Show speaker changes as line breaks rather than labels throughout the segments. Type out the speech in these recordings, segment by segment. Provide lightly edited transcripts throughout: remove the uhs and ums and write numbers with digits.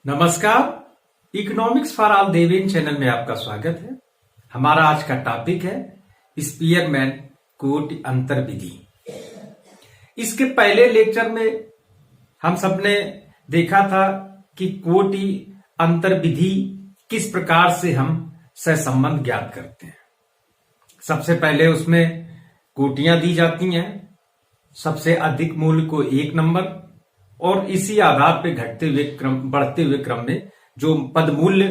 नमस्कार। Economics for all Deven channel में आपका स्वागत है। हमारा आज का टॉपिक है स्पीयरमैन कोटि अंतर विधि। इसके पहले लेक्चर में हम सबने देखा था कि कोटि अंतर विधि किस प्रकार से हम सहसंबंध ज्ञात करते हैं। सबसे पहले उसमें कोटियां दी जाती हैं, सबसे अधिक मूल्य को 1 नंबर, और इसी आधार पे घटते हुए क्रम बढ़ते हुए क्रम में जो पद मूल्य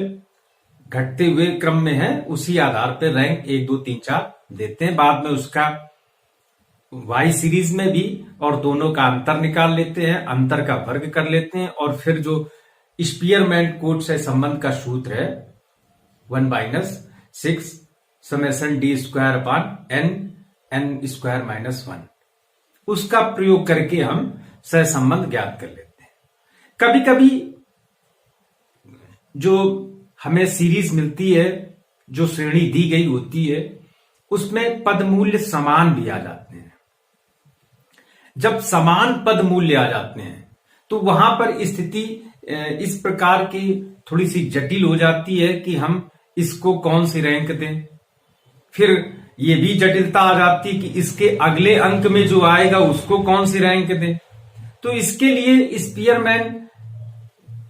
घटते हुए क्रम में है उसी आधार पे रैंक 1 2 3 4 देते हैं। बाद में उसका वाई सीरीज में भी और दोनों का अंतर निकाल लेते हैं, अंतर का वर्ग कर लेते हैं, और फिर जो स्पीयरमैन कोटि से संबंध का सूत्र है 1 - 6 d² n उसका प्रयोग करके हम सहसंबंध ज्ञात कर लेते हैं। कभी कभी जो हमें सीरीज मिलती है, जो श्रेणी दी गई होती है, उसमें पद मूल्य समान भी आ जाते हैं। जब समान पद मूल्य आ जाते हैं तो वहां पर स्थिति इस प्रकार की थोड़ी सी जटिल हो जाती है कि हम इसको कौन सी रैंक दें। फिर ये भी जटिलता आ जाती है कि इसके अगले अंक में जो आएगा उसको कौन सी रैंक दें। तो इसके लिए स्पीयरमैन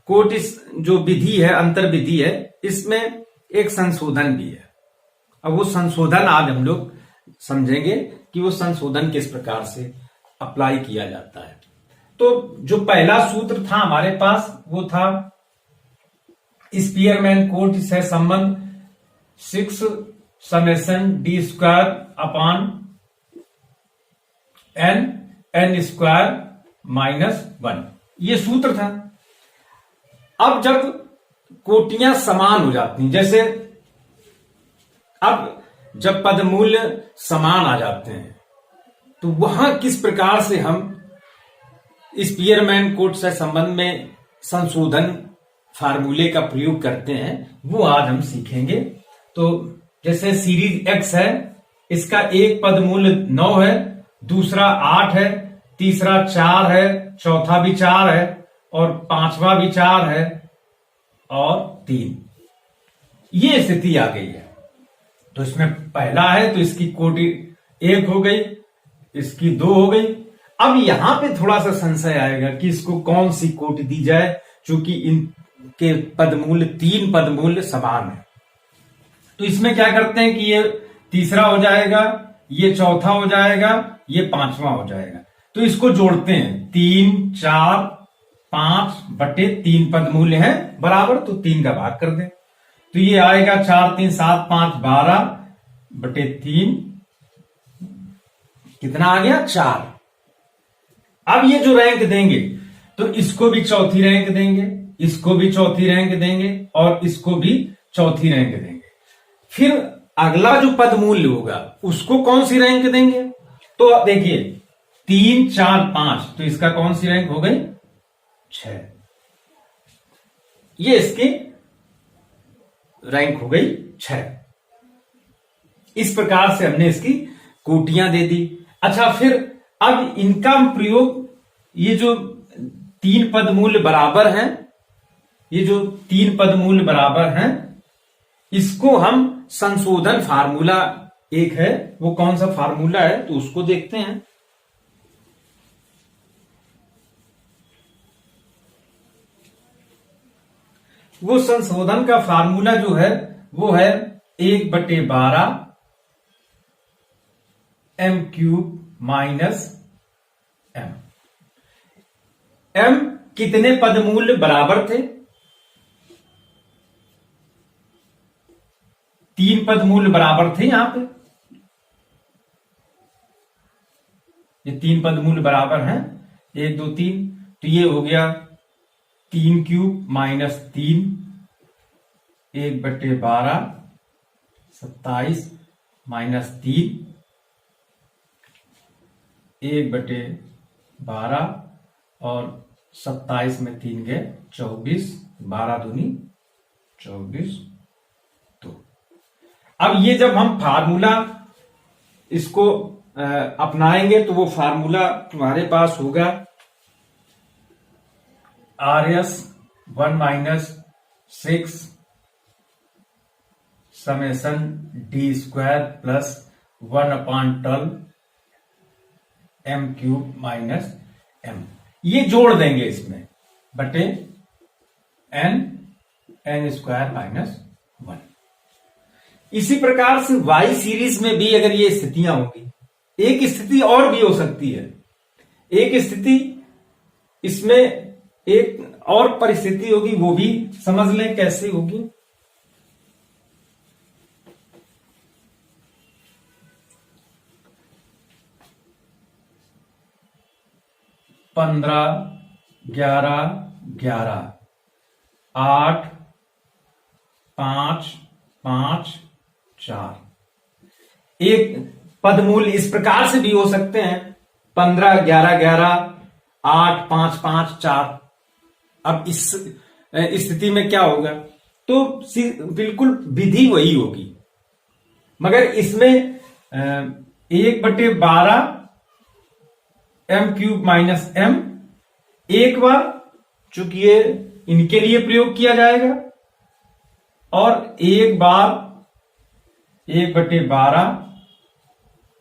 कोटि जो विधि है, अंतर विधि है, इसमें एक संशोधन भी है। अब वो संशोधन आज हम लोग समझेंगे कि वो संशोधन किस प्रकार से अप्लाई किया जाता है। तो जो पहला सूत्र था हमारे पास वो था स्पीयरमैन कोटि से संबंध 6 d² n² ये सूत्र था। अब जब कोटियां समान हो जाती हैं, जैसे अब जब पद मूल्य समान आ जाते हैं तो वहां किस प्रकार से हम स्पीयरमैन कोटि से संबंध में संशोधन फार्मूले का प्रयोग करते हैं वो आज हम सीखेंगे। तो जैसे सीरीज x है, इसका एक पद मूल्य 9 है, दूसरा 8 है, तीसरा 4 है, चौथा भी 4 है, और पांचवा भी 4 है, और 3। ये स्थिति आ गई है। तो इसमें पहला है तो इसकी कोटि 1 हो गई, इसकी 2 हो गई। अब यहां पे थोड़ा सा संशय आएगा कि इसको कौन सी कोटि दी जाए, क्योंकि इनके पद मूल्य 3 पद मूल्य समान है। तो इसमें क्या करते हैं कि ये तीसरा हो जाएगा, ये चौथा हो जाएगा, ये पांचवा हो जाएगा। तो इसको जोड़ते हैं, 3 4 5 बटे 3 पद मूल्य है बराबर, तो 3 का भाग कर दें तो ये आएगा 4 3 7 5 12 बटे 3, कितना आ गया 4। अब ये जो रैंक देंगे तो इसको भी चौथी रैंक देंगे, इसको भी चौथी रैंक देंगे, और इसको भी चौथी रैंक देंगे। फिर अगला जो पद मूल्य होगा उसको कौन सी रैंक देंगे। तो अब देखिए 3 4 5, तो इसका कौन सी रैंक हो गई 6। ये इसकी रैंक हो गई 6। इस प्रकार से हमने इसकी कोटियां दे दी। अच्छा, फिर अब इनका प्रयोग, ये जो 3 पद मूल्य बराबर हैं, ये जो 3 पद मूल्य बराबर हैं, इसको हम संशोधन फार्मूला एक है, वो कौन सा फार्मूला है तो उसको देखते हैं। वो संशोधन का फार्मूला जो है वो है 1/12 m³ - m। m कितने पद मूल्य बराबर थे, 3 पद मूल्य बराबर थे यहां पे, ये 3 पद मूल्य बराबर हैं 1 2 3, तो ये हो गया 3³ - 3 1/12 27 - 3 1/12, और 27 में 3 गए 24, 12 दूनी 24। अब ये जब हम फार्मूला इसको अपनाएंगे तो वो फार्मूला तुम्हारे पास होगा RS 1 - 6 summation d² plus 1/12 m³ minus m, ये जोड़ देंगे इसमें बटे n² माइनस 1। इसी प्रकार से y सीरीज में भी अगर ये स्थितियां होंगी, एक स्थिति और भी हो सकती है। एक स्थिति इसमें एक और परिस्थिति होगी, वो भी समझ लें कैसे होगी। 15, 11, 11, 8, 5, 5, 4। एक पदमूल इस प्रकार से भी हो सकते हैं, 15, 11, 11, 8, 5, 5, 4। अब इस स्थिति में क्या होगा, तो बिल्कुल विधि वही होगी, मगर इसमें 1/12 m³ माइनस m एक बार चूंकि ये इनके लिए प्रयोग किया जाएगा, और एक बार 1/12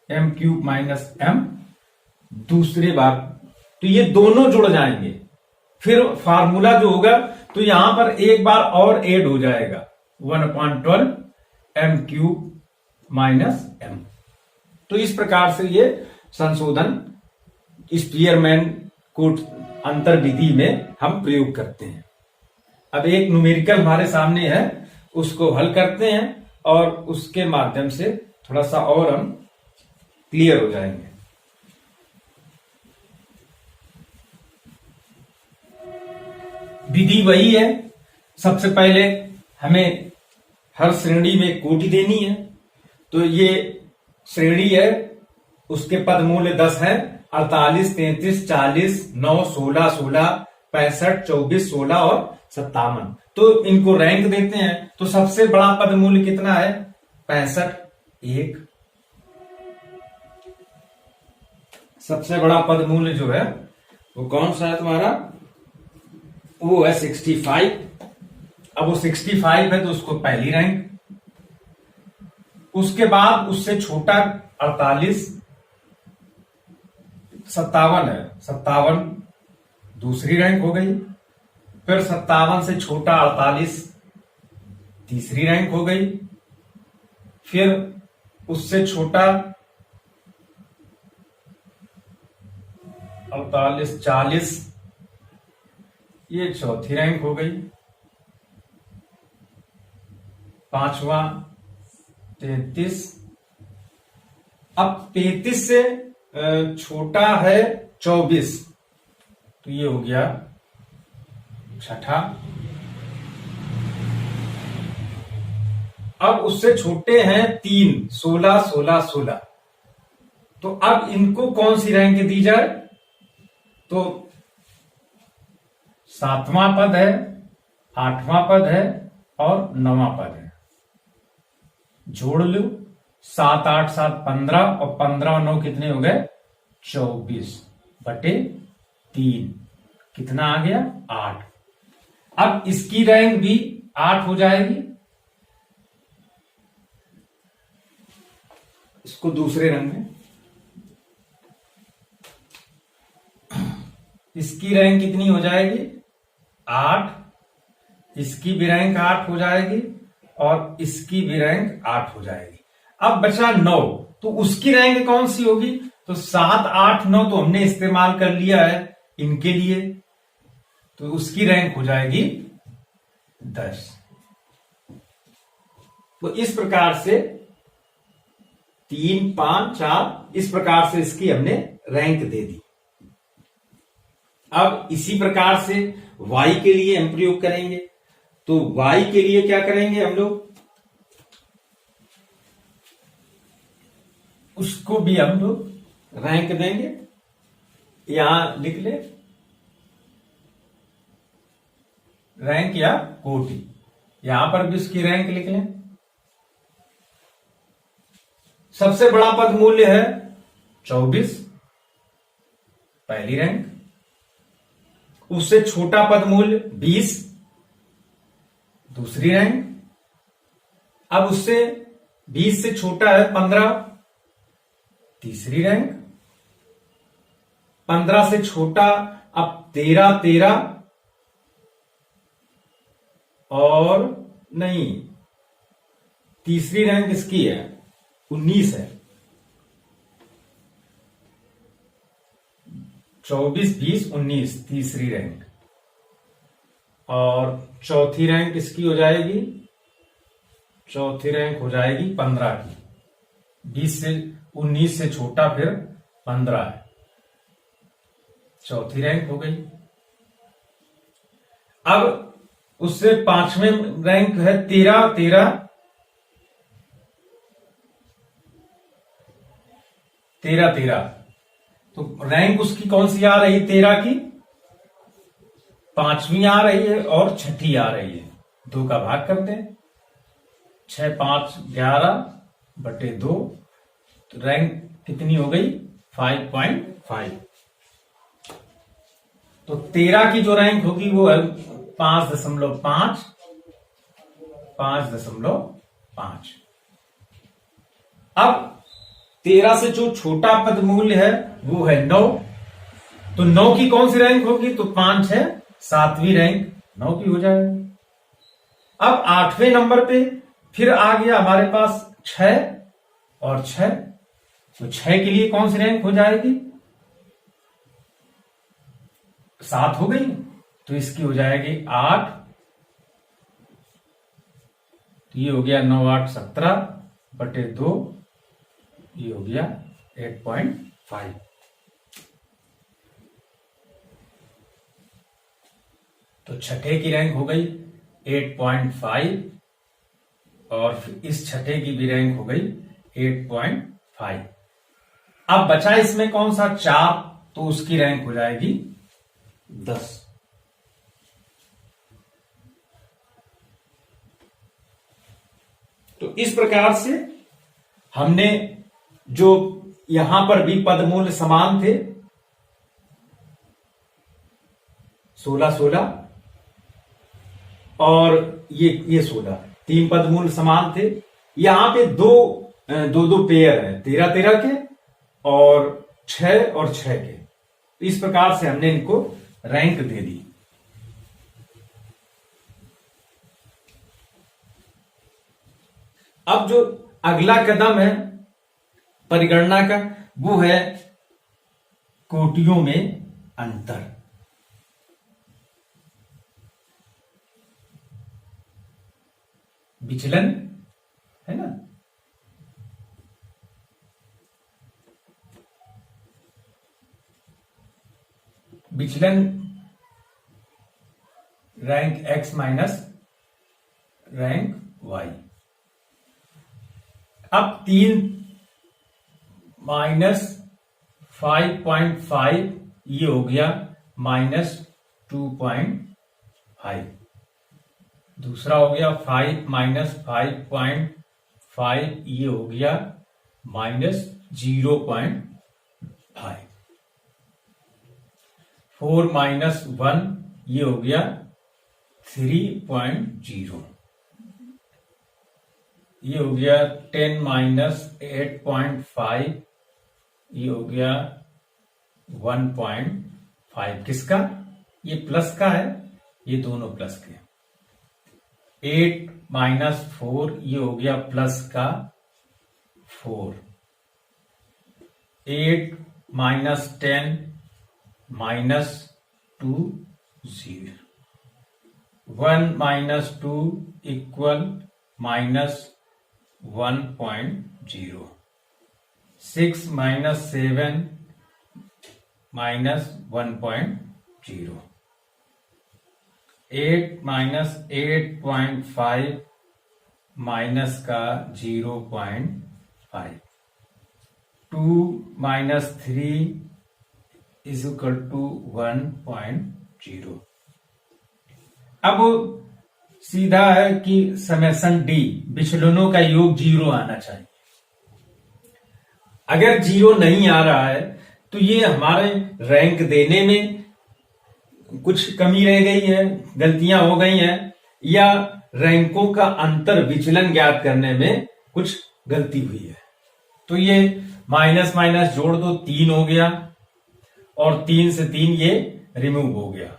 m³ माइनस m दूसरे बार। तो ये दोनों जुड़ जाएंगे, फिर फार्मूला जो होगा तो यहां पर एक बार और ऐड हो जाएगा 1/12 m³ माइनस m। तो इस प्रकार से ये संशोधन स्पीयरमैन कोट अंतर विधि में हम प्रयोग करते हैं। अब एक न्यूमेरिकल हमारे सामने है, उसको हल करते हैं और उसके माध्यम से थोड़ा सा और हम क्लियर हो जाएंगे। विधि वही है, सबसे पहले हमें हर श्रेणी में कोटि देनी है। तो ये श्रेणी है, उसके पदमूल्य 10 है, 48, 33, 40, 9, 16, 16, 65, 24, 16 और 57। तो इनको रैंक देते हैं। तो सबसे बड़ा पदमूल्य कितना है, 65, 1। सबसे बड़ा पदमूल्य जो है वो कौन सा है तुम्हारा, वो है 65। अब वो 65 है तो उसको पहली रैंक। उसके बाद उससे छोटा 48, 57 है, 57 दूसरी रैंक हो गई। फिर 57 से छोटा 48 तीसरी रैंक हो गई। फिर उससे छोटा 48, 40 ये चौथी रैंक हो गई। पांचवा 33। अब 33 से छोटा है 24, तो ये हो गया छठा। अब उससे छोटे हैं 3, 16, 16, 16। तो अब इनको कौन सी रैंक दी जाए, तो 7वां पद है, 8वां पद है और 9वां पद है। जोड़ लो, 7, 8, 7, 15 और 15 और 9 कितने हो गए, 24/3। कितना आ गया, 8। अब इसकी रैंक भी 8 हो जाएगी। इसको दूसरे रंग में, इसकी रैंक कितनी हो जाएगी, 8। इसकी भी रैंक 8 हो जाएगी और इसकी भी रैंक 8 हो जाएगी। अब बचा 9, तो उसकी रैंक कौन सी होगी, तो 7, 8, 9 तो हमने इस्तेमाल कर लिया है इनके लिए, तो उसकी रैंक हो जाएगी 10। तो इस प्रकार से 3, 5, 4 इस प्रकार से इसकी हमने रैंक दे दी। अब इसी प्रकार से y के लिए हम प्रयोग करेंगे। तो y के लिए क्या करेंगे हम लोग, उसको भी हम लोग रैंक देंगे। यहां लिख ले रैंक या कोटि, यहां पर भी उसकी रैंक लिख लें। सबसे बड़ा पद मूल्य है 24, पहली रैंक। उससे छोटा पद मूल्य 20, दूसरी रैंक। अब उससे 20 से छोटा है 15, तीसरी रैंक। 15 से छोटा अब 13, 13 और नहीं, तीसरी रैंक इसकी है 19 है। 24, 20, 19 तीसरी रैंक। और चौथी रैंक इसकी हो जाएगी, चौथी रैंक हो जाएगी 15 की। 20 से 19 से छोटा फिर 15 है, चौथी रैंक हो गई। अब उससे पांचवें रैंक है 13, 13, 13, 13। तो रैंक उसकी कौन सी आ रही, 13 की पांचवी आ रही है और छठी आ रही है। 2 का भाग करते हैं, 6, 5, 11/2। तो रैंक कितनी हो गई, 5.5। तो 13 की जो रैंक होगी वो है 5.5, 5.5। अब 13 से जो छोटा पद मूल्य है वो है 9। तो 9 की कौन सी रैंक होगी, तो 5 है, 7वीं रैंक 9 की हो जाएगी। अब 8वें नंबर पे फिर आ गया हमारे पास 6 और 6। तो 6 के लिए कौन सी रैंक हो जाएगी, 7 हो गई। तो इसकी हो जाएगी 8। तो ये हो गया 9, 8, 17/2। ये हो गया 8.5। तो छठे की रैंक हो गई 8.5 और फिर इस छठे की भी रैंक हो गई 8.5। अब बचा इसमें कौन सा, 4। तो उसकी रैंक हो जाएगी 10। तो इस प्रकार से हमने जो यहां पर भी पद मूल्य समान थे 16, 16 और ये 16, 3 पद मूल्य समान थे। यहां पे दो पेयर है 13, 13 के और 6 और 6 के। इस प्रकार से हमने इनको रैंक दे दी। अब जो अगला कदम है परिगणना का वो है कोटियों में अंतर। विचलन है ना, विचलन rank x minus rank y। अब 3 -5.5 ये हो गया -2.5। दूसरा हो गया 5 -5.5 ये हो गया -0.5। 4 -1 ये हो गया 3.0। ये हो गया 10 -8.5 ये हो गया 1.5। किसका, ये प्लस का है, ये दोनों प्लस के। 8 -4 ये हो गया प्लस का 4। 8 -10 -2 0। 1 -2 इक्वल -1.0। 6 -7 -1.0। 8 -8.5 माइनस का 0.5। 2 -3 इज इक्वल टू 1.0। अब सीधा है कि समेशन डी विचलनों का योग 0 आना चाहिए। अगर 0 नहीं आ रहा है तो ये हमारे रैंक देने में कुछ कमी रह गई है, गलतियां हो गई हैं, या रैंकों का अंतर विचलन ज्ञात करने में कुछ गलती हुई है। तो ये माइनस माइनस जोड़ दो, 3 हो गया, और 3 से 3 ये रिमूव हो गया,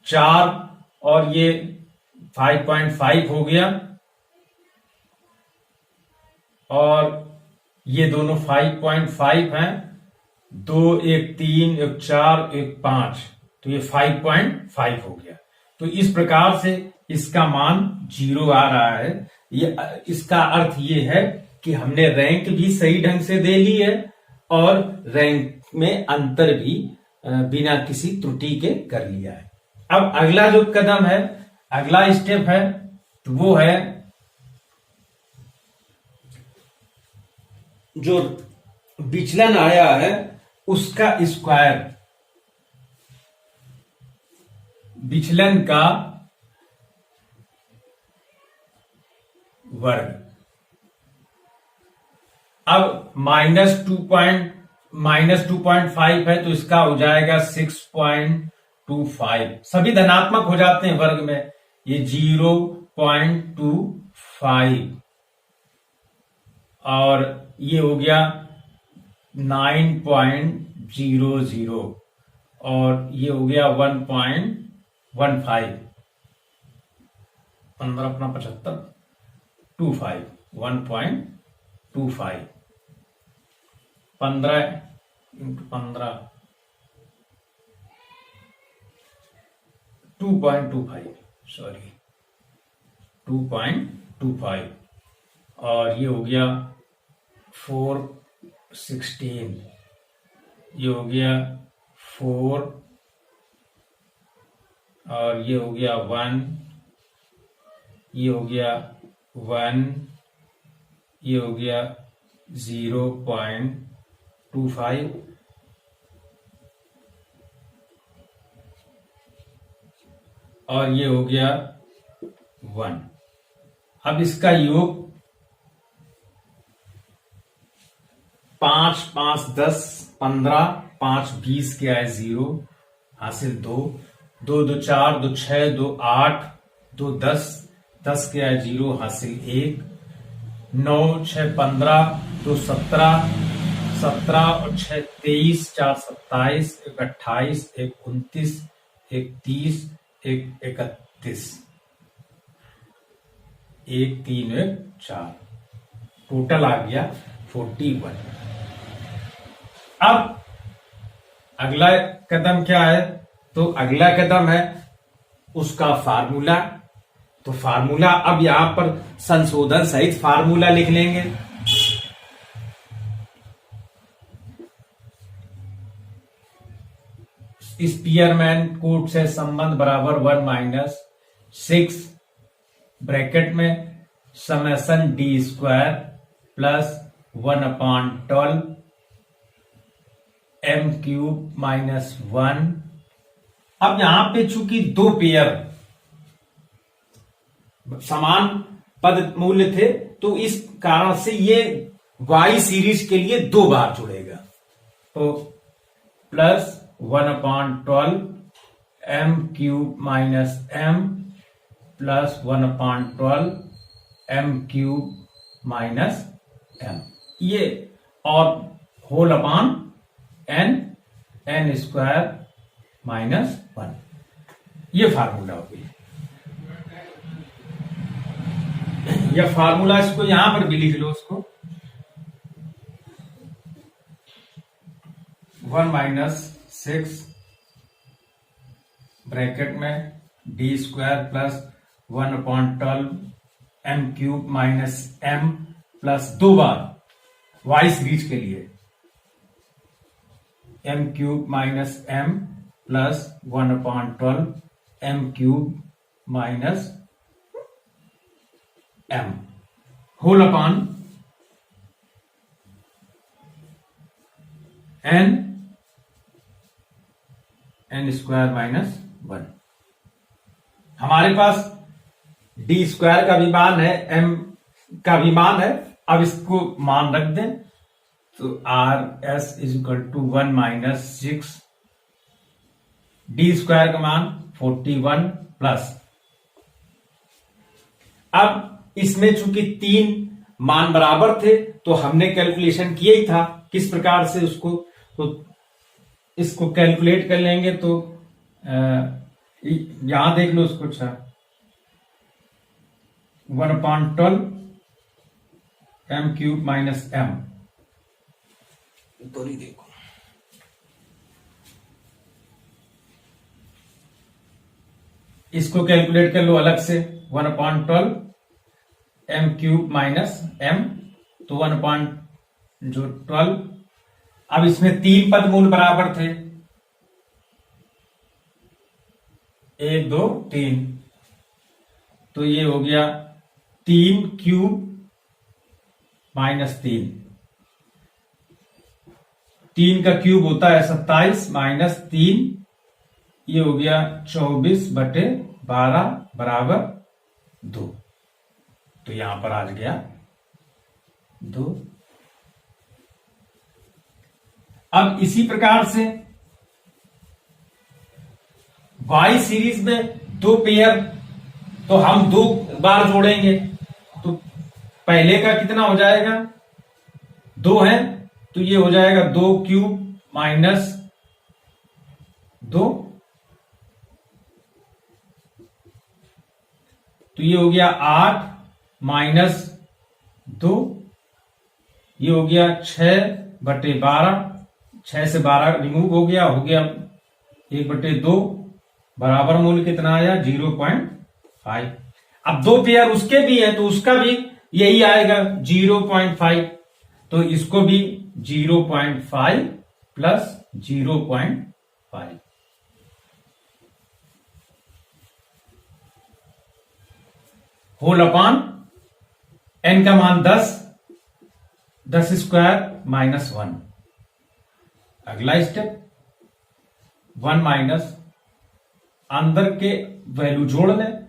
4 और ये 5.5 हो गया, और ये दोनों 5.5 हैं, 2 1 3 1 4 1 5, तो ये 5.5 हो गया। तो इस प्रकार से इसका मान 0 आ रहा है। ये इसका अर्थ ये है कि हमने रैंक भी सही ढंग से दे ली है और रैंक में अंतर भी बिना किसी त्रुटि के कर लिया है। अब अगला जो कदम है, अगला स्टेप है, तो वो है जो विचलन आया है उसका स्क्वायर, विचलन का वर्ग। अब -2.5 है तो इसका हो जाएगा 6.25। सभी धनात्मक हो जाते हैं वर्ग में, ये 0.25, और ये हो गया 9.00, और ये हो गया 1.15, 15 अपना 75, 25, 1.25, 15 इंटू 15, 2.25, सॉरी 2.25, और ये हो गया 416, ये हो गया 4, और ये हो गया 1, ये हो गया 1, ये हो गया 0.25, और ये हो गया 1। अब इसका योग 5 5 10 15, 5 20 के आए 0, हासिल 2, 2 2 4, 2 6, 2 8, 2 10, 10 के आए 0, हासिल 1, 9 6 15, 2 17, 17 और 6 23, 4 27, 1 28, 1 29, 1 30, 1 31, 1 3 1 4, टोटल आ गया 41। अब अगला कदम क्या है? तो अगला कदम है उसका फार्मूला। तो फार्मूला अब यहां पर संशोधन सहित फार्मूला लिख लेंगे। स्पीयरमैन कोट से संबंध बराबर 1 - 6 ब्रैकेट में समेशन d² प्लस 1/12 m³ -1। अब यहां पे चूंकि दो पेयर समान पद मूल्य थे तो इस कारण से ये y सीरीज के लिए 2 बार जुड़ेगा। तो plus 1/12 m³ -m plus 1/12 m³ -m, ये और होल अपॉन n² -1, ये फार्मूला हो गया। यह फार्मूला इसको यहां पर भी लिख लो, उसको 1 - 6 ब्रैकेट में d² plus 1/12 m³ -m plus 2 बार y सीरीज के लिए m³ -m plus 1/12 m³ -m whole upon n² -1। हमारे पास d² का भी मान है, m का भी मान है। अब इसको मान रख दें तो RS = 1 - 6 d² का मान 41 प्लस अब इसमें चूंकि 3 मान बराबर थे तो हमने कैलकुलेशन किया ही था किस प्रकार से उसको, तो इसको कैलकुलेट कर लेंगे। तो यहां देख लो उसको, अच्छा 1/12 m³ माइनस m, तो नहीं देखो, इसको कैलकुलेट कर लो अलग से। 1/12 m³ माइनस m, तो 1/12। अब इसमें 3 पद मूल बराबर थे, 1 2 3, तो ये हो गया 3³ माइनस 3। 3 का क्यूब होता है 27 माइनस 3, ये हो गया 24/12 बराबर 2। तो यहां पर आ गया 2। अब इसी प्रकार से y सीरीज में 2 पेयर, तो हम 2 बार जोड़ेंगे, तो पहले का कितना हो जाएगा, 2 है, तो ये हो जाएगा 2³ माइनस 2, तो ये हो गया 8 माइनस 2, ये हो गया 6/12, 6 से 12 रिमूव हो गया 1/2, बराबर मूल्य कितना आया 0.5। अब 2 पेयर उसके भी है तो उसका भी यही आएगा 0.5, तो इसको भी 0.5 प्लस 0.5, होल अपॉन n का मान 10 स्क्वायर माइनस 1। अगला स्टेप 1 माइनस अंदर के वैल्यू जोड़ लें,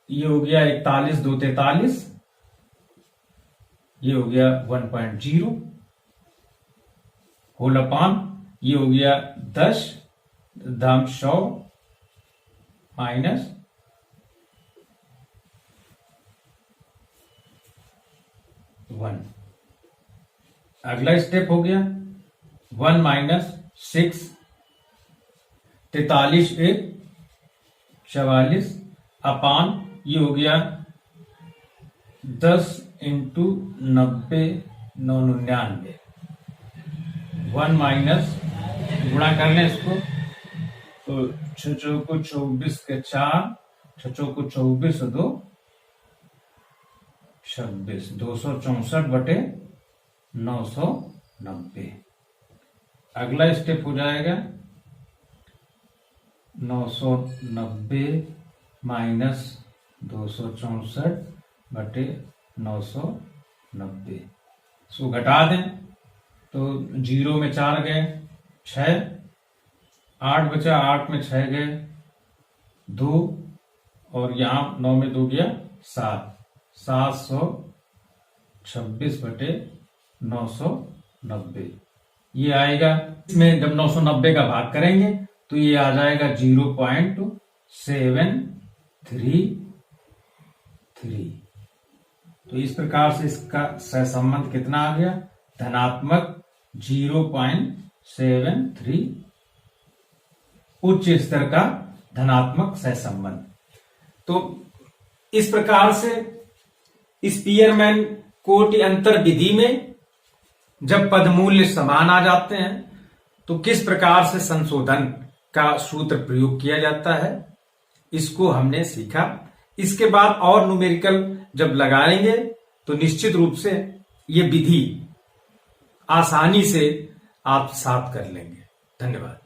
ये हो गया 41 2 43, ये हो गया 1.0, होल अपॉन ये हो गया 10 धाम 100 माइनस 1। अगला स्टेप हो गया 1 माइनस 6, 43 1 44 अपान ये हो गया 10 इंटू 90 999। 1 माइनस गुणा कर लें इसको, तो 6 चौको 24 के 4, 6 चौको 24 2 26, 264/990। अगला स्टेप हो जाएगा 990 माइनस 264/990, इसको घटा दें तो 0 में 4 गए 6, 8 बचा, 8 में 6 गए 2, और यहां 9 में 2 गया 7, 726/990 ये आएगा। इसमें जब 990 का भाग करेंगे तो ये आ जाएगा 0.733। तो इस प्रकार से इसका सहसंबंध कितना आ गया, धनात्मक 0.73, उच्च स्तर का धनात्मक सहसंबंध। तो इस प्रकार से स्पीयरमैन कोटि अंतर विधि में जब पदमूल्य समान आ जाते हैं तो किस प्रकार से संशोधन का सूत्र प्रयोग किया जाता है, इसको हमने सीखा। इसके बाद और न्यूमेरिकल जब लगाएंगे तो निश्चित रूप से ये विधि आसानी से आप साथ कर लेंगे। धन्यवाद।